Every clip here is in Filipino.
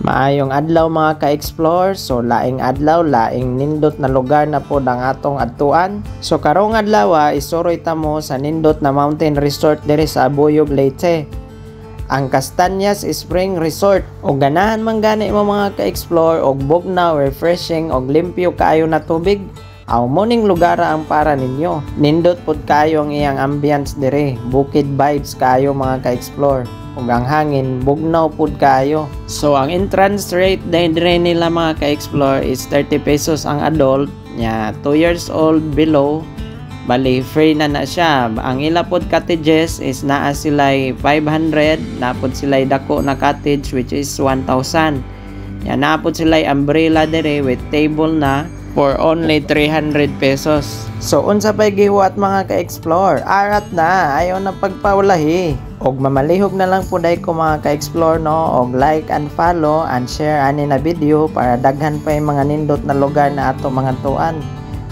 Maayong adlaw mga ka-explore. So laing adlaw, laing nindot na lugar na po ang atong adtuan. So karong adlaw isuroy ta mo sa nindot na mountain resort diri sa Abuyog, Leyte. Ang Castañas Spring Resort. O ganahan man gani mo mga ka-explore og bugnaw, refreshing og limpyo kaayo na tubig. Aw moning lugar ang para ninyo. Nindot pud kayo ang iyang ambience dire. Bukid vibes kayo mga ka-explore. Ug ang hangin bugnaw pud kayo. So ang entrance rate dire nila mga ka-explore is 30 pesos ang adult, nya 2 years old below. Bali free na siya. Ang ila pod cottages is naa silay 500, napod silay dako na cottage which is 1,000. Nya napod silay umbrella dire with table na for only 300 pesos. So unsa pay gihuwat mga ka-explore? Arat na, ayaw na pagpaulahi. Og mamalihog na lang po dahil ko mga ka-explore no, og like and follow and share ani na video para daghan pa yung mga nindot na lugar na ato mga tuan.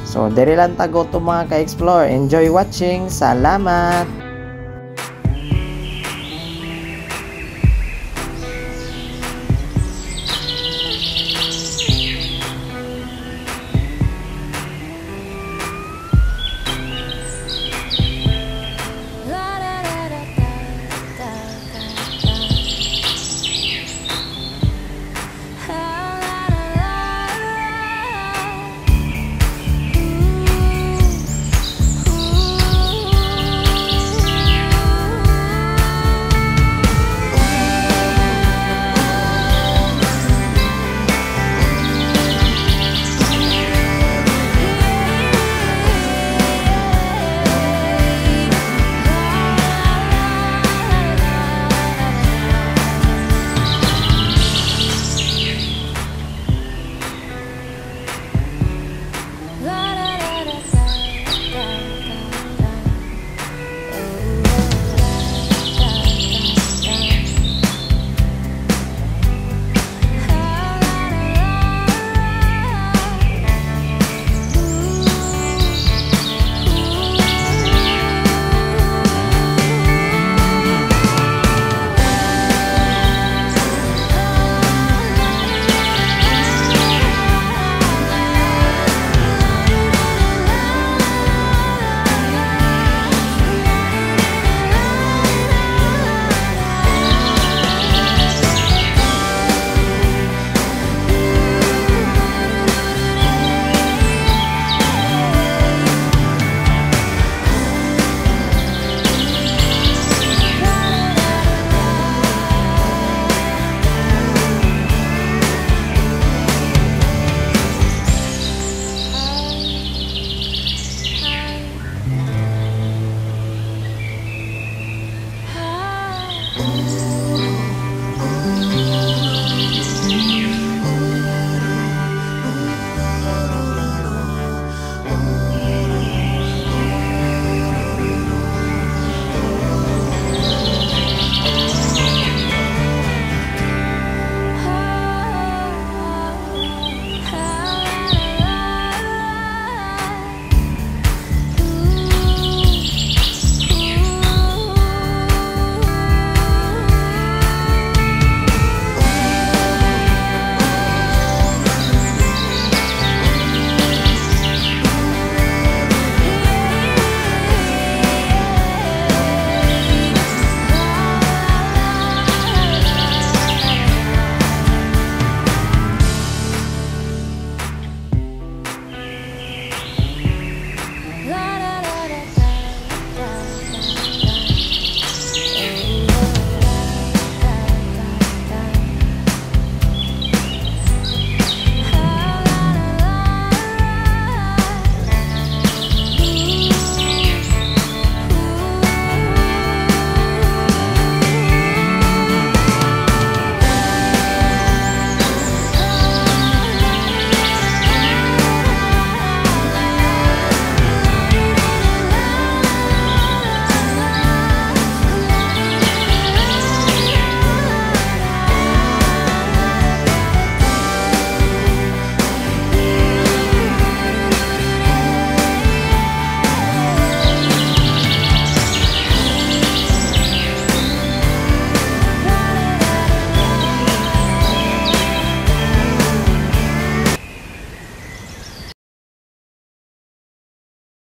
So diri lang tago to mga ka-explore. Enjoy watching. Salamat!